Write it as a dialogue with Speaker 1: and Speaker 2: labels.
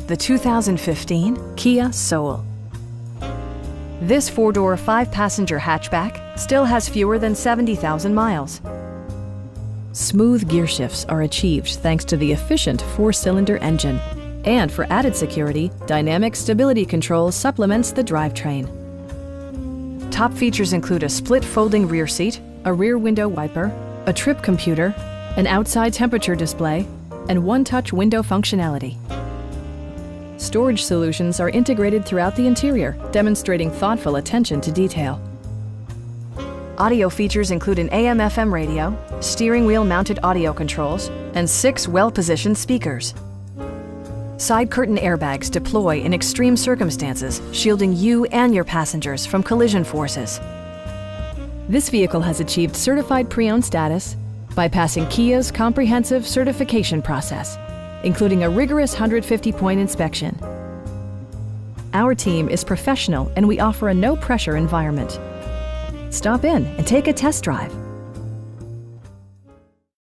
Speaker 1: the 2015 Kia Soul. This four-door, five-passenger hatchback still has fewer than 70,000 miles. Smooth gear shifts are achieved thanks to the efficient four-cylinder engine. And for added security, dynamic stability control supplements the drivetrain. Top features include a split folding rear seat, a rear window wiper, a trip computer, an outside temperature display, and one-touch window functionality. Storage solutions are integrated throughout the interior, demonstrating thoughtful attention to detail. Audio features include an AM/FM radio, steering wheel mounted audio controls, and 6 well-positioned speakers. Side curtain airbags deploy in extreme circumstances, shielding you and your passengers from collision forces. This vehicle has achieved certified pre-owned status by passing Kia's comprehensive certification process, including a rigorous 150-point inspection. Our team is professional and we offer a no-pressure environment. Stop in and take a test drive.